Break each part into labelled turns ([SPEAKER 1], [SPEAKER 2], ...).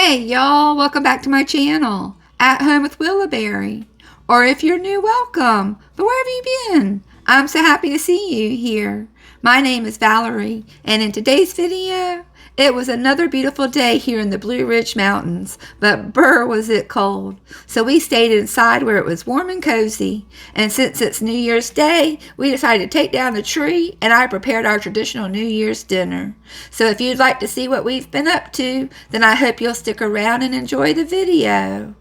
[SPEAKER 1] Hey y'all, welcome back to my channel, At Home with Willowberry. Or if you're new, welcome. But where have you been? I'm so happy to see you here. My name is Valerie, and in today's video, it was another beautiful day here in the Blue Ridge Mountains, but brr was it cold. So we stayed inside where it was warm and cozy, and since it's New Year's Day, we decided to take down the tree, and I prepared our traditional New Year's dinner. So if you'd like to see what we've been up to, then I hope you'll stick around and enjoy the video.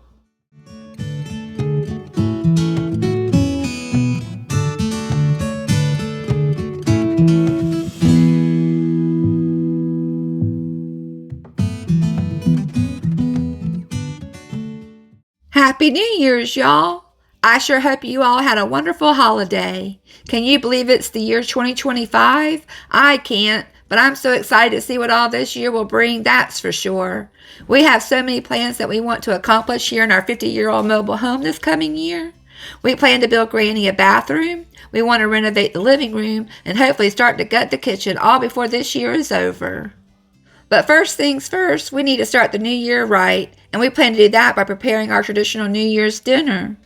[SPEAKER 1] Happy New Year's, y'all! I sure hope you all had a wonderful holiday. Can you believe it's the year 2025? I can't, but I'm so excited to see what all this year will bring, that's for sure. We have so many plans that we want to accomplish here in our 50-year-old mobile home this coming year. We plan to build Granny a bathroom, we want to renovate the living room, and hopefully start to gut the kitchen all before this year is over. But first things first, we need to start the new year right, and we plan to do that by preparing our traditional New Year's dinner.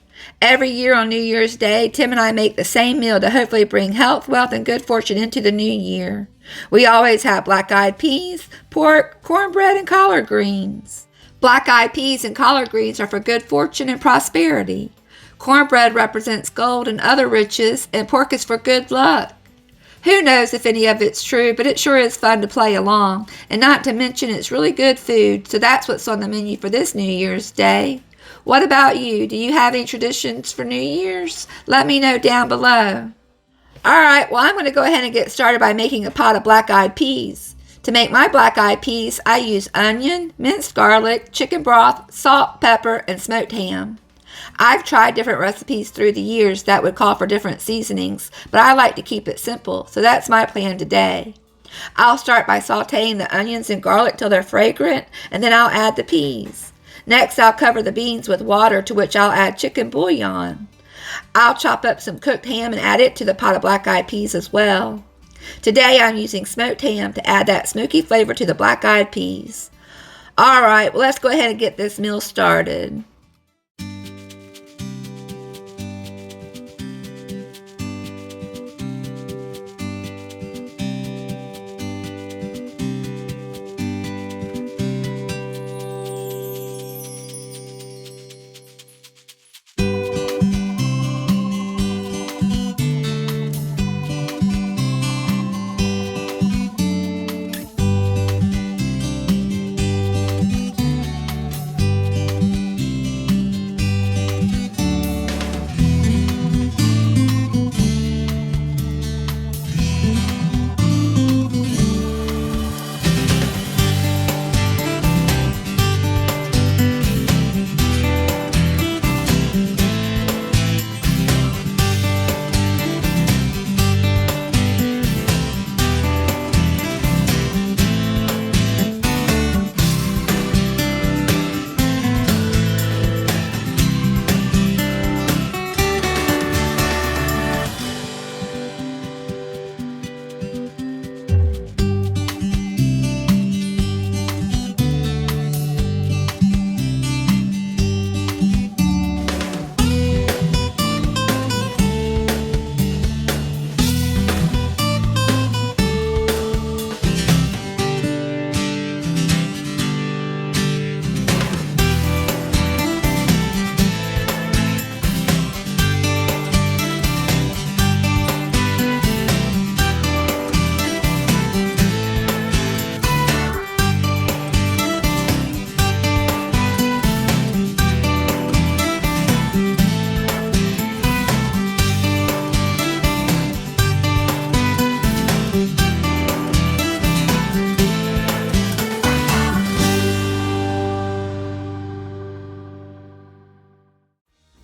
[SPEAKER 1] Every year on New Year's Day, Tim and I make the same meal to hopefully bring health, wealth, and good fortune into the new year. We always have black-eyed peas, pork, cornbread, and collard greens. Black-eyed peas and collard greens are for good fortune and prosperity. Cornbread represents gold and other riches, and pork is for good luck. Who knows if any of it's true, but it sure is fun to play along, and not to mention it's really good food, so that's what's on the menu for this New Year's Day. What about you? Do you have any traditions for New Year's? Let me know down below. Alright, well I'm going to go ahead and get started by making a pot of black-eyed peas. To make my black-eyed peas, I use onion, minced garlic, chicken broth, salt, pepper, and smoked ham. I've tried different recipes through the years that would call for different seasonings, but I like to keep it simple, so that's my plan today. I'll start by sauteing the onions and garlic till they're fragrant, and then I'll add the peas. Next, I'll cover the beans with water, to which I'll add chicken bouillon. I'll chop up some cooked ham and add it to the pot of black-eyed peas as well. Today, I'm using smoked ham to add that smoky flavor to the black-eyed peas. Alright, well let's go ahead and get this meal started.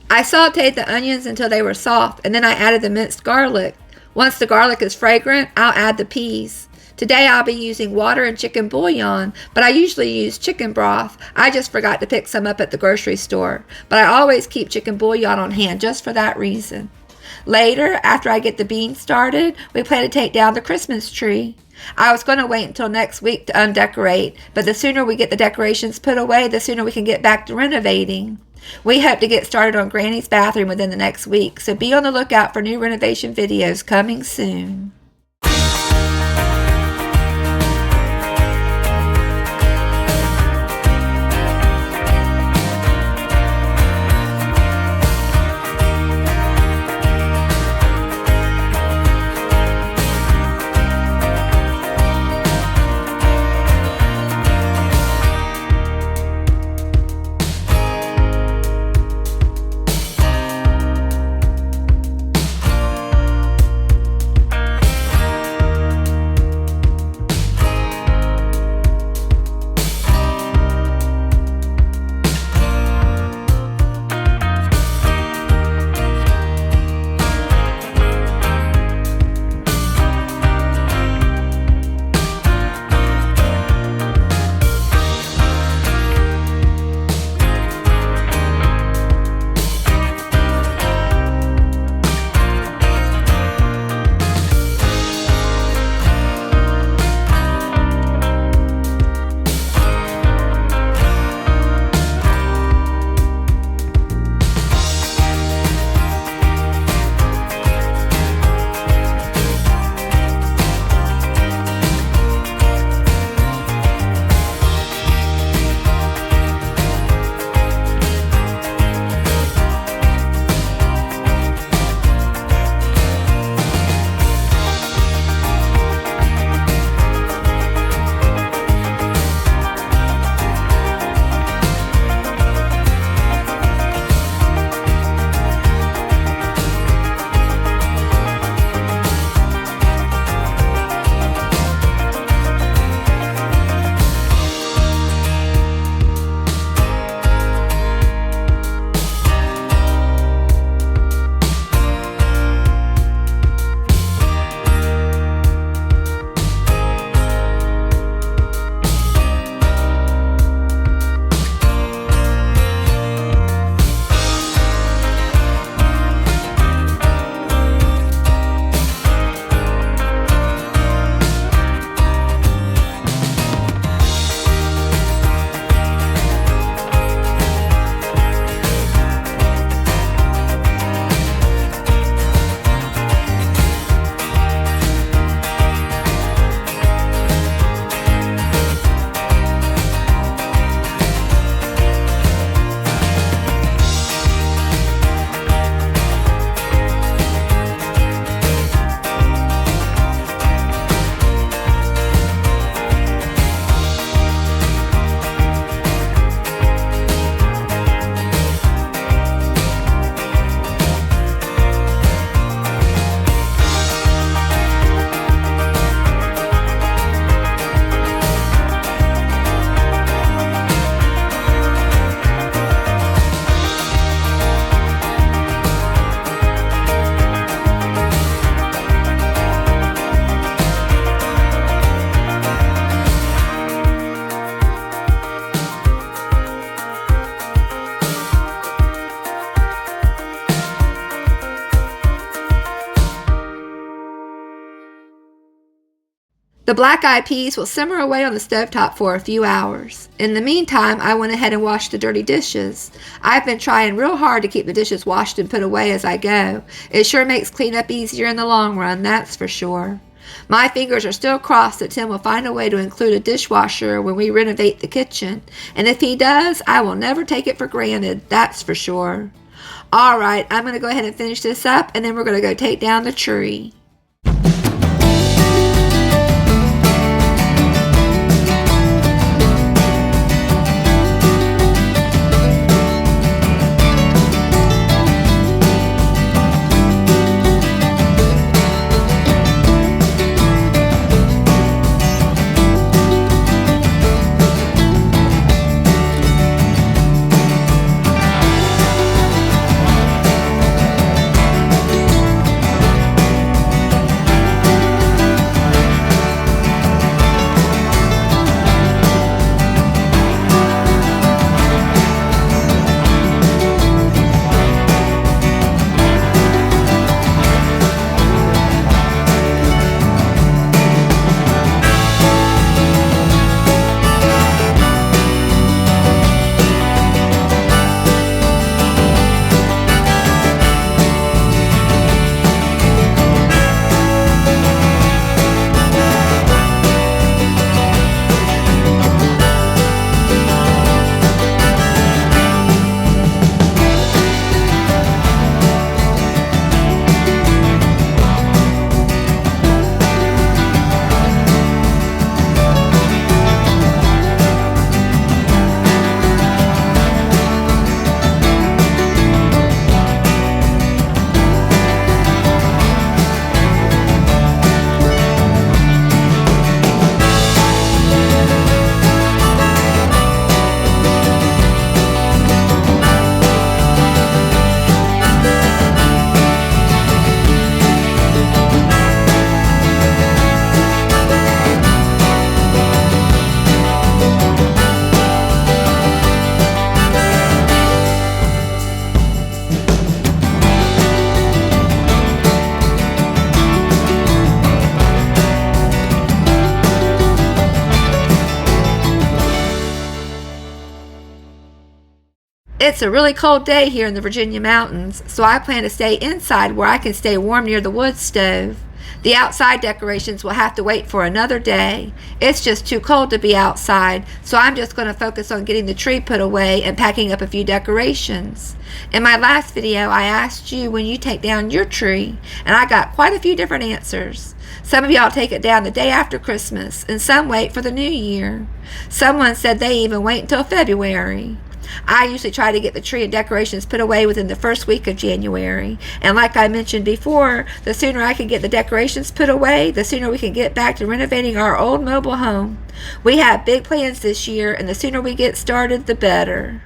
[SPEAKER 1] I sauteed the onions until they were soft, and then I added the minced garlic. Once the garlic is fragrant, I'll add the peas. Today I'll be using water and chicken bouillon, but I usually use chicken broth. I just forgot to pick some up at the grocery store, but I always keep chicken bouillon on hand just for that reason. Later, after I get the beans started, we plan to take down the Christmas tree. I was going to wait until next week to undecorate, but the sooner we get the decorations put away, the sooner we can get back to renovating. We hope to get started on Granny's bathroom within the next week, so be on the lookout for new renovation videos coming soon. The black-eyed peas will simmer away on the stovetop for a few hours. In the meantime, I went ahead and washed the dirty dishes. I've been trying real hard to keep the dishes washed and put away as I go. It sure makes cleanup easier in the long run, that's for sure. My fingers are still crossed that Tim will find a way to include a dishwasher when we renovate the kitchen. And if he does, I will never take it for granted, that's for sure. Alright, I'm going to go ahead and finish this up, and then we're going to go take down the tree. It's a really cold day here in the Virginia mountains, so I plan to stay inside where I can stay warm near the wood stove. The outside decorations will have to wait for another day. It's just too cold to be outside, so I'm just going to focus on getting the tree put away and packing up a few decorations. In my last video, I asked you when you take down your tree, and I got quite a few different answers. Some of y'all take it down the day after Christmas, and some wait for the new year. Someone said they even wait until February. I usually try to get the tree and decorations put away within the first week of January. And like I mentioned before, the sooner I can get the decorations put away, the sooner we can get back to renovating our old mobile home. We have big plans this year, and the sooner we get started, the better.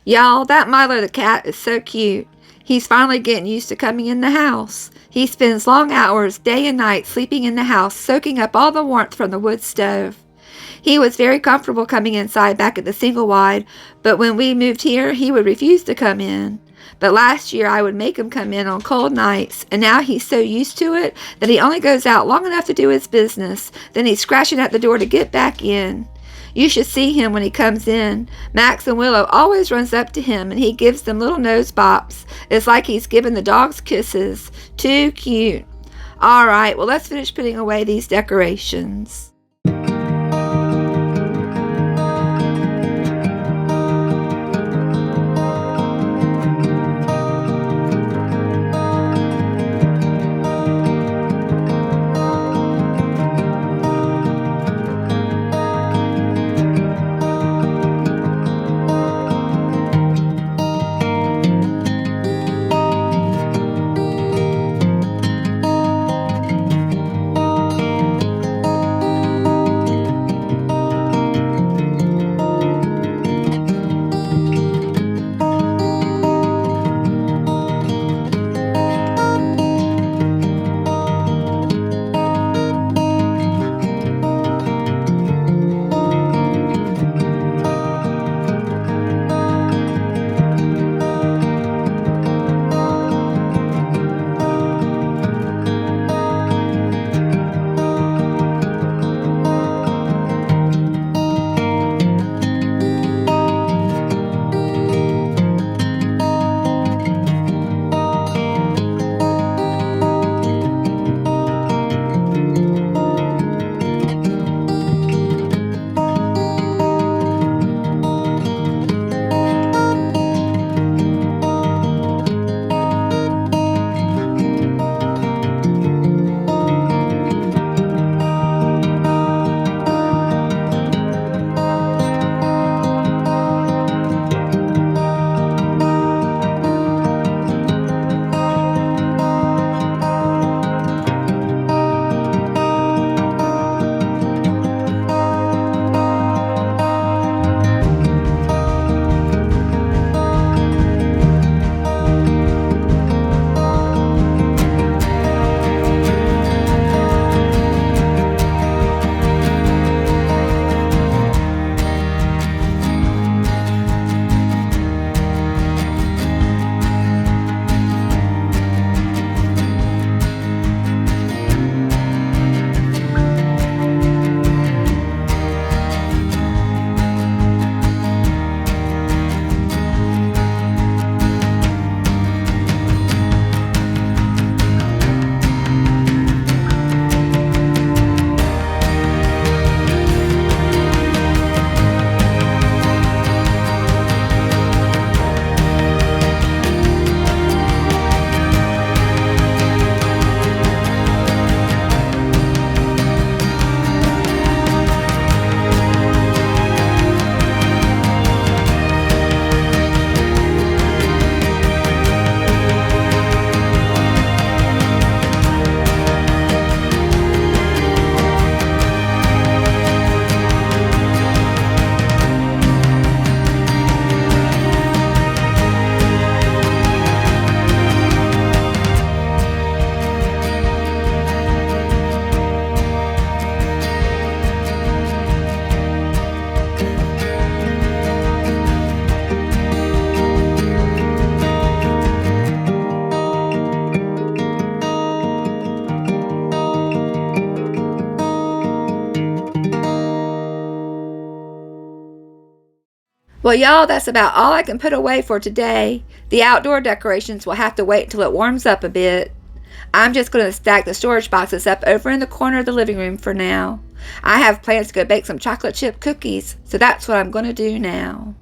[SPEAKER 1] Y'all, that Milo the cat is so cute. He's finally getting used to coming in the house. He spends long hours, day and night, sleeping in the house, soaking up all the warmth from the wood stove. He was very comfortable coming inside back at the single wide, but when we moved here, he would refuse to come in. But last year, I would make him come in on cold nights, and now he's so used to it that he only goes out long enough to do his business. Then he's scratching at the door to get back in. You should see him when he comes in. Max and Willow always runs up to him, and he gives them little nose bops. It's like he's giving the dogs kisses. Too cute. All right, well, let's finish putting away these decorations. Well, y'all, that's about all I can put away for today. The outdoor decorations will have to wait until it warms up a bit. I'm just going to stack the storage boxes up over in the corner of the living room for now. I have plans to go bake some chocolate chip cookies, so that's what I'm going to do now.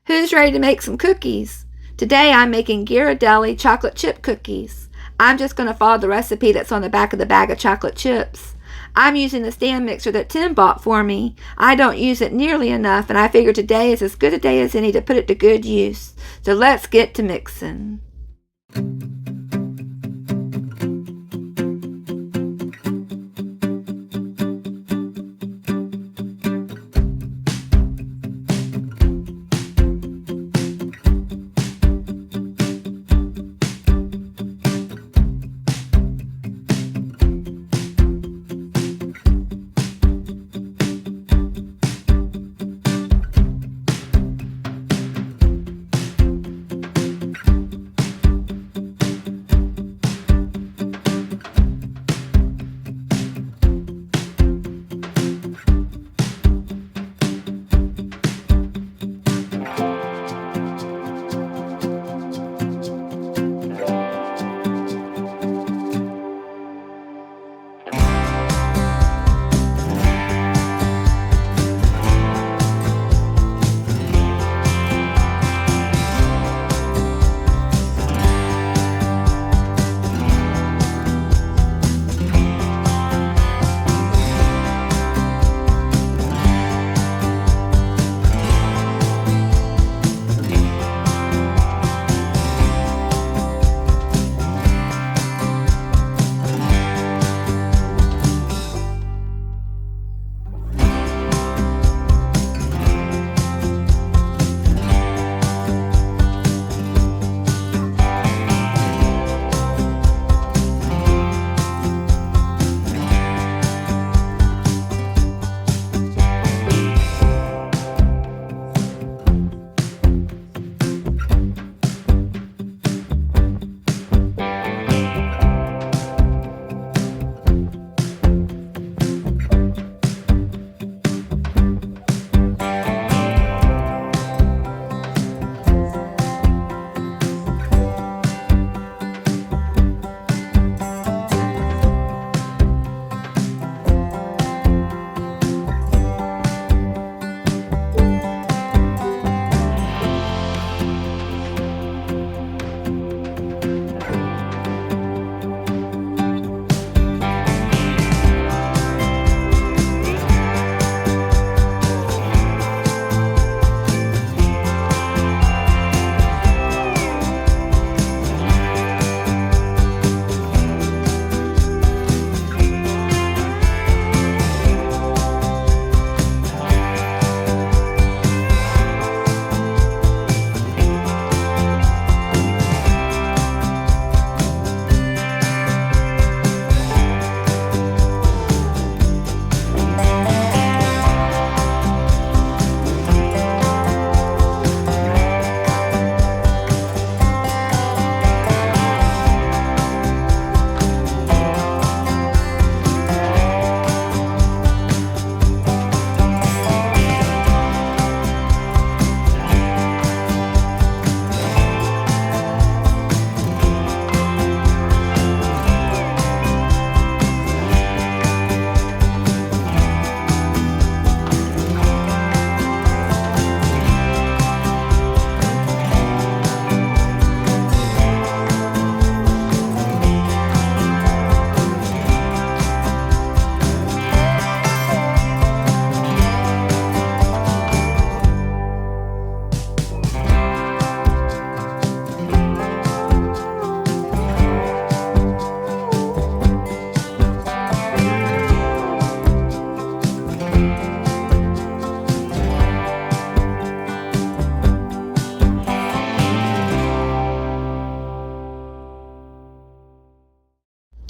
[SPEAKER 1] Who's ready to make some cookies? Today I'm making Ghirardelli chocolate chip cookies. I'm just going to follow the recipe that's on the back of the bag of chocolate chips. I'm using the stand mixer that Tim bought for me. I don't use it nearly enough, and I figure today is as good a day as any to put it to good use. So let's get to mixing.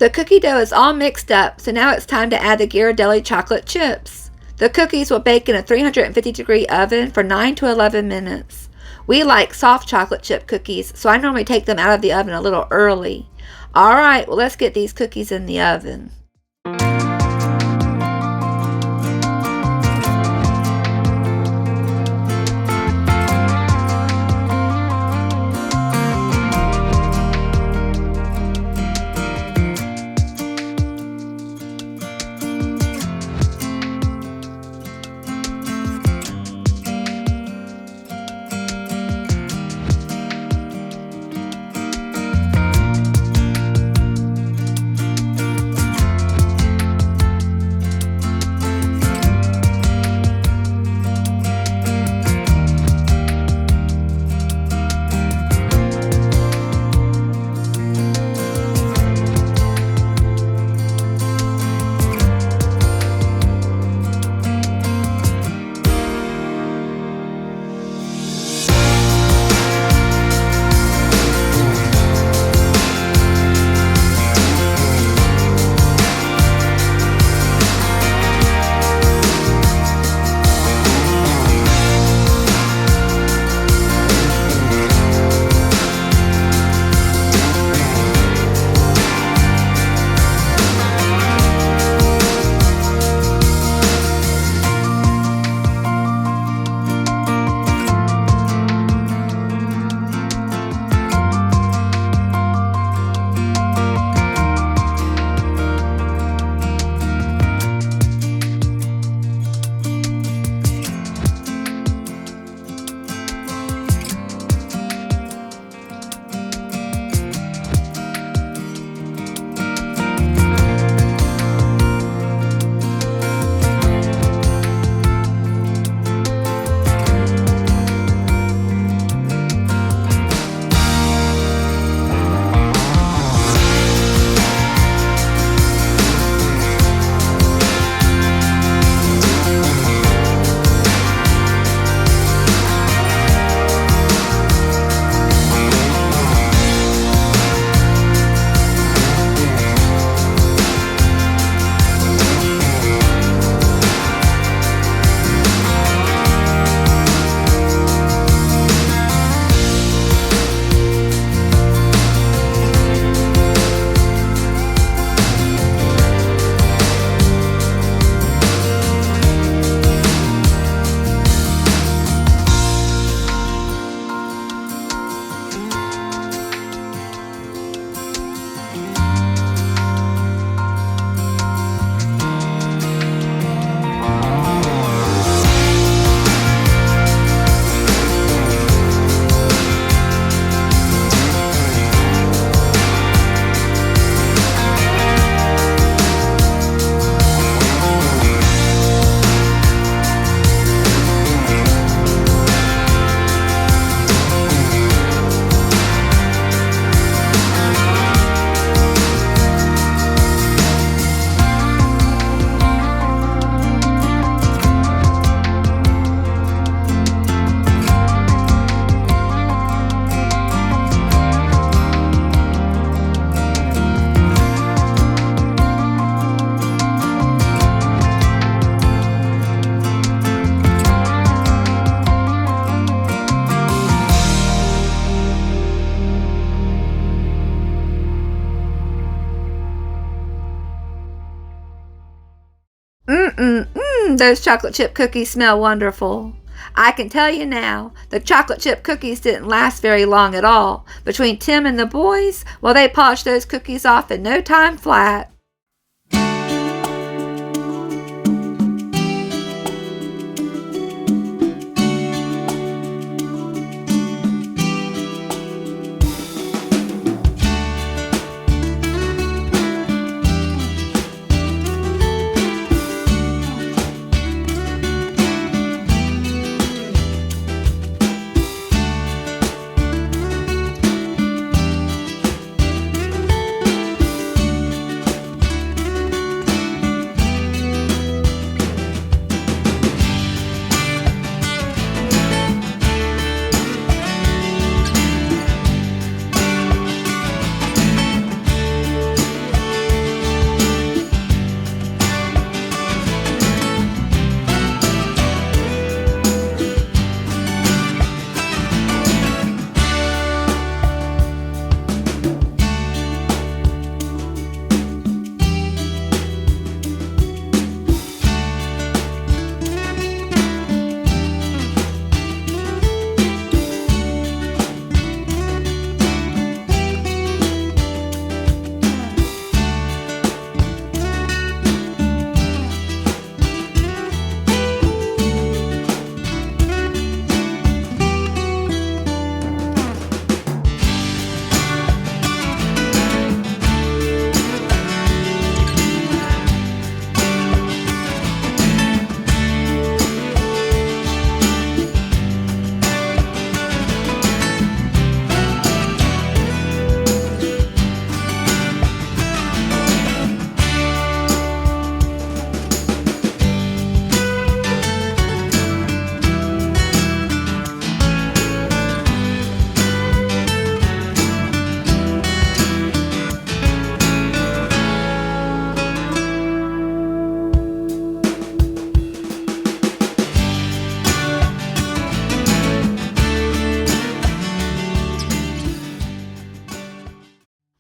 [SPEAKER 1] The cookie dough is all mixed up, so now it's time to add the Ghirardelli chocolate chips. The cookies will bake in a 350-degree oven for 9 to 11 minutes. We like soft chocolate chip cookies, so I normally take them out of the oven a little early. Alright, well, let's get these cookies in the oven. Those chocolate chip cookies smell wonderful. I can tell you now, the chocolate chip cookies didn't last very long at all. Between Tim and the boys, well, they polished those cookies off in no time flat.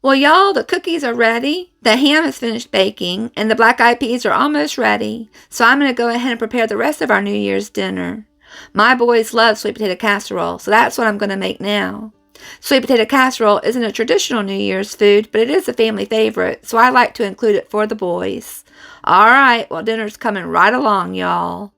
[SPEAKER 1] Well, y'all, the cookies are ready, the ham is finished baking, and the black-eyed peas are almost ready. So I'm going to go ahead and prepare the rest of our New Year's dinner. My boys love sweet potato casserole, so that's what I'm going to make now. Sweet potato casserole isn't a traditional New Year's food, but it is a family favorite, so I like to include it for the boys. All right, well, dinner's coming right along, y'all.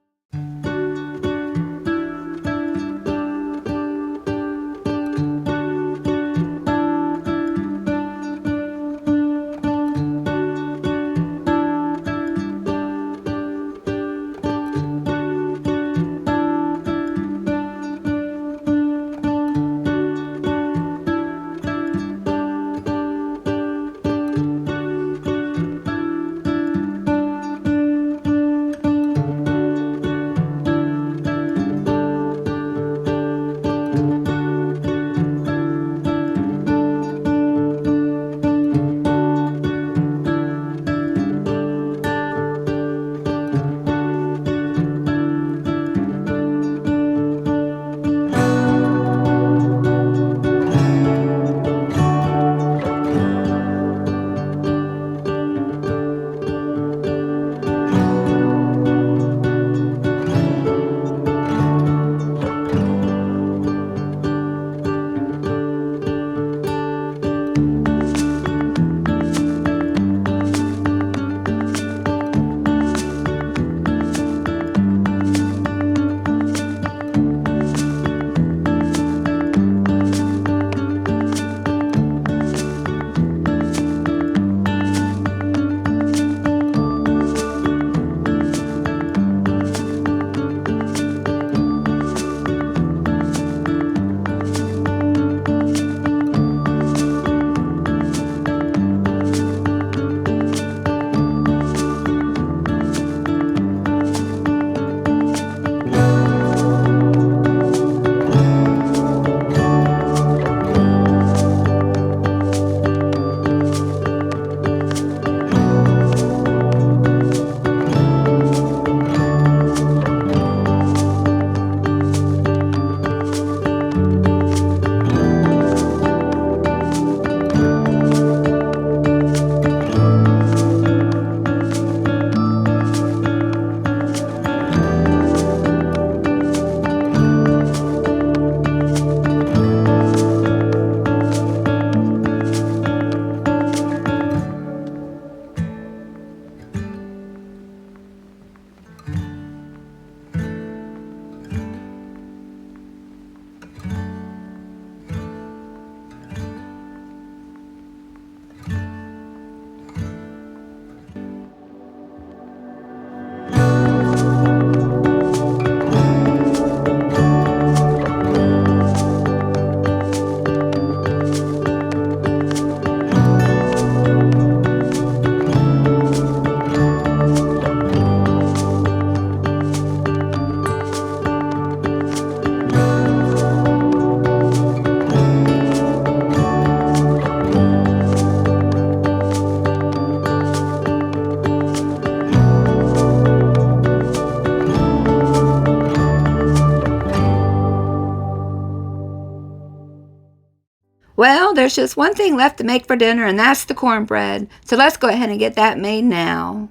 [SPEAKER 1] Well, there's just one thing left to make for dinner, and that's the cornbread. So let's go ahead and get that made now.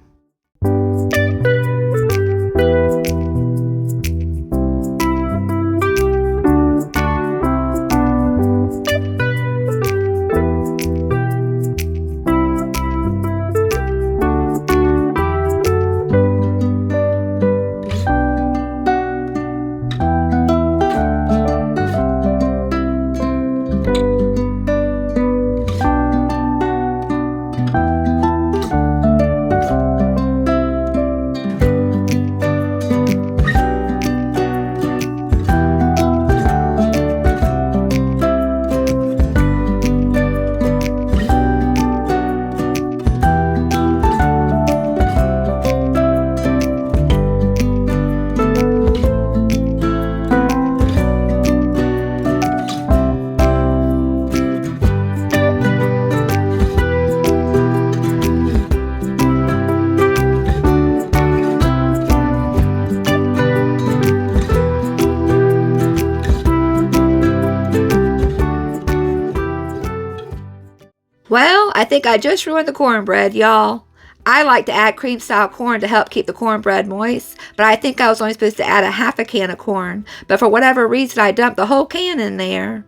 [SPEAKER 1] I think I just ruined the cornbread, y'all. I like to add cream-style corn to help keep the cornbread moist, but I think I was only supposed to add a half a can of corn, but for whatever reason I dumped the whole can in there.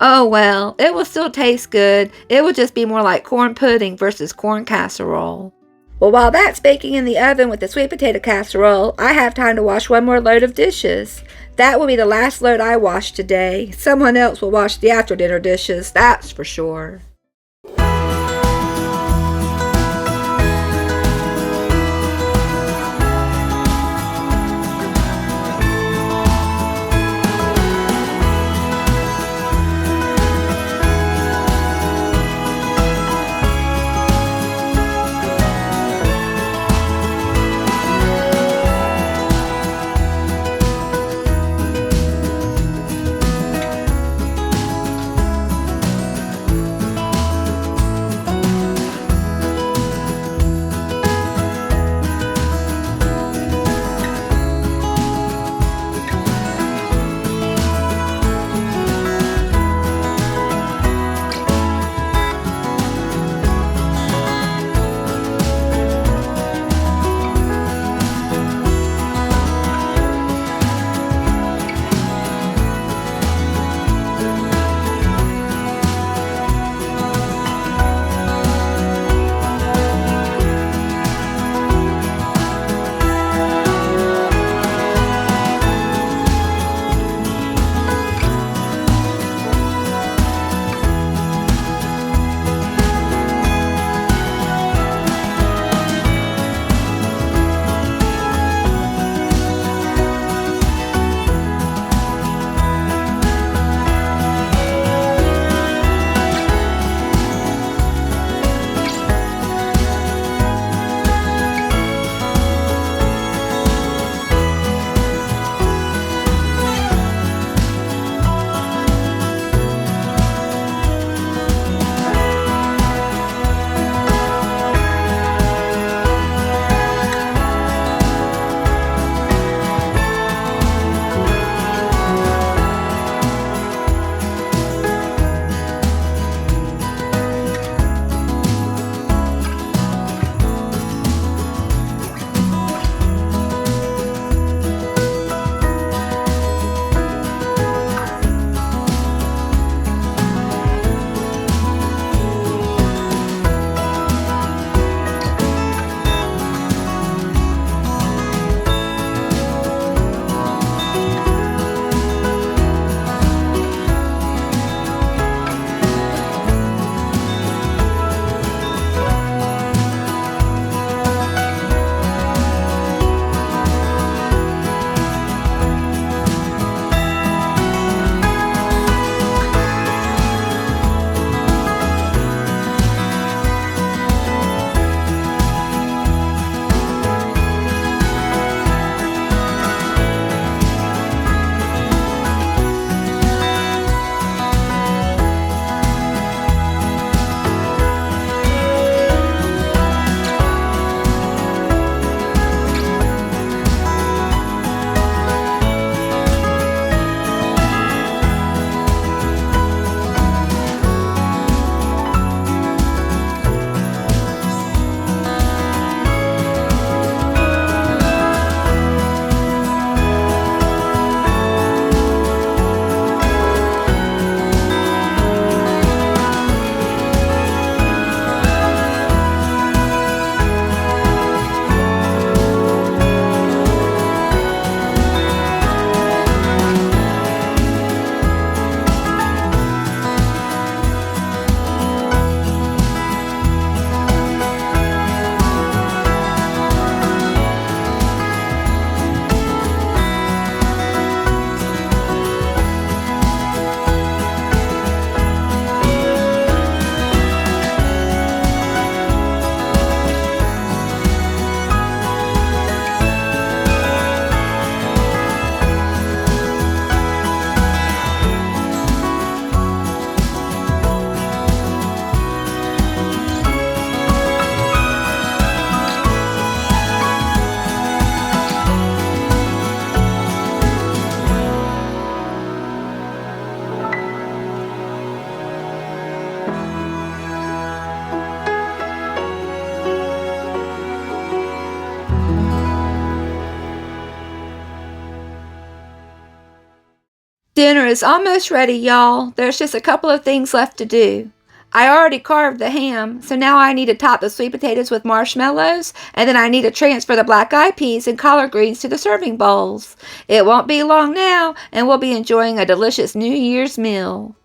[SPEAKER 1] Oh well, it will still taste good. It will just be more like corn pudding versus corn casserole. Well, while that's baking in the oven with the sweet potato casserole, I have time to wash one more load of dishes. That will be the last load I wash today. Someone else will wash the after-dinner dishes, that's for sure. Dinner is almost ready, y'all. There's just a couple of things left to do. I already carved the ham, so now I need to top the sweet potatoes with marshmallows, and then I need to transfer the black-eyed peas and collard greens to the serving bowls. It won't be long now, and we'll be enjoying a delicious New Year's meal.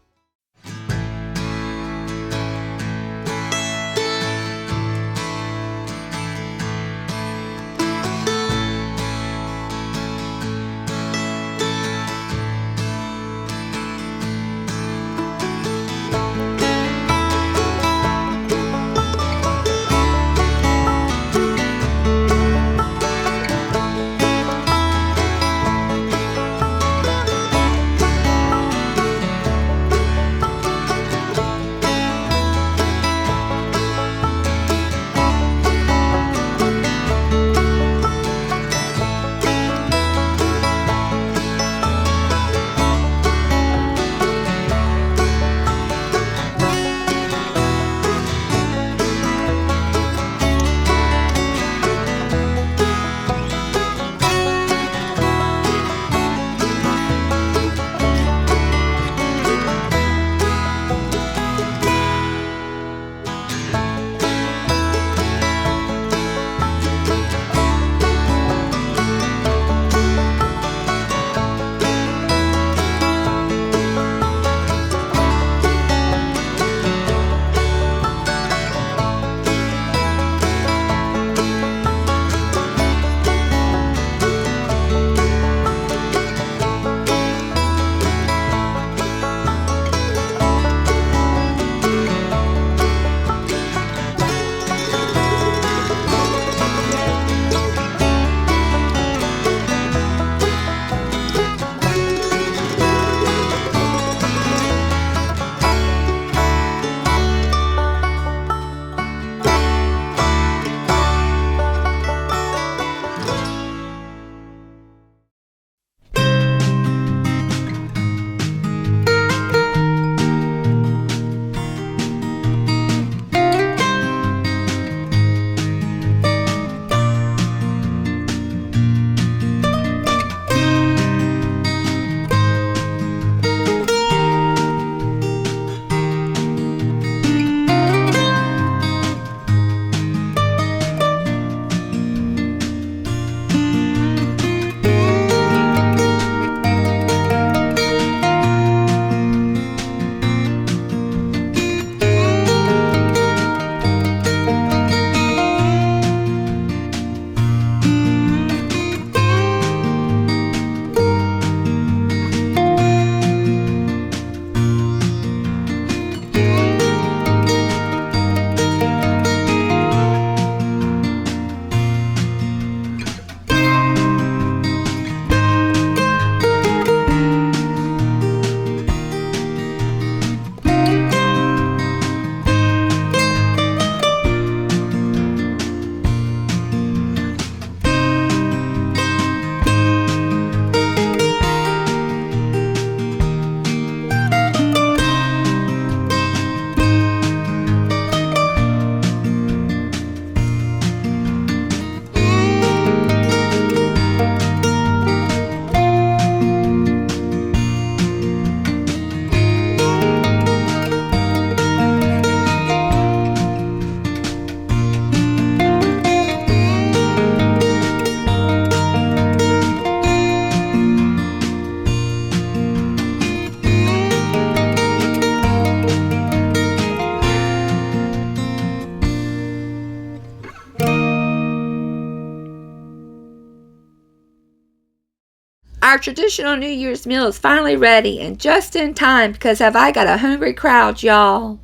[SPEAKER 1] Our traditional New Year's meal is finally ready, and just in time, because have I got a hungry crowd, y'all.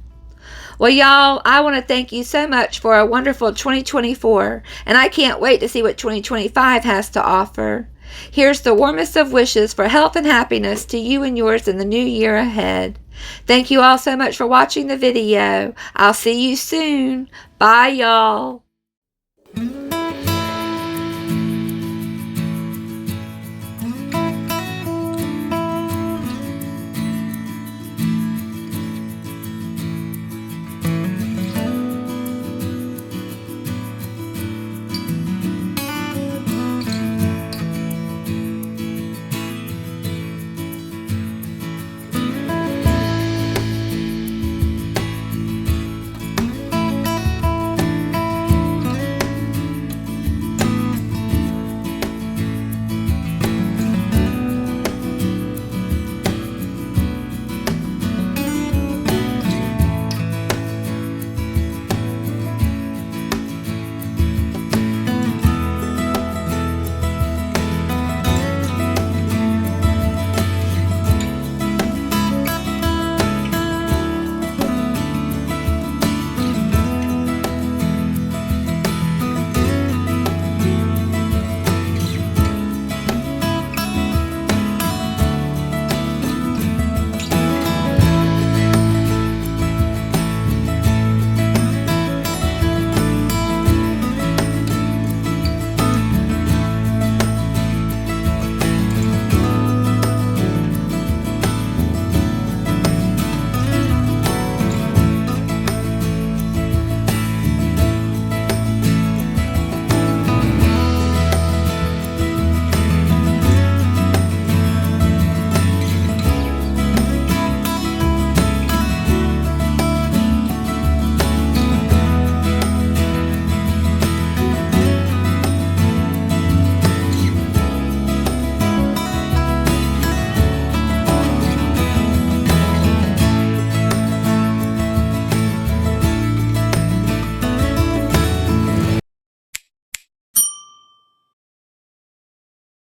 [SPEAKER 1] Well, y'all, I want to thank you so much for a wonderful 2024, and I can't wait to see what 2025 has to offer. Here's the warmest of wishes for health and happiness to you and yours in the new year ahead. Thank you all so much for watching the video. I'll see you soon. Bye, y'all.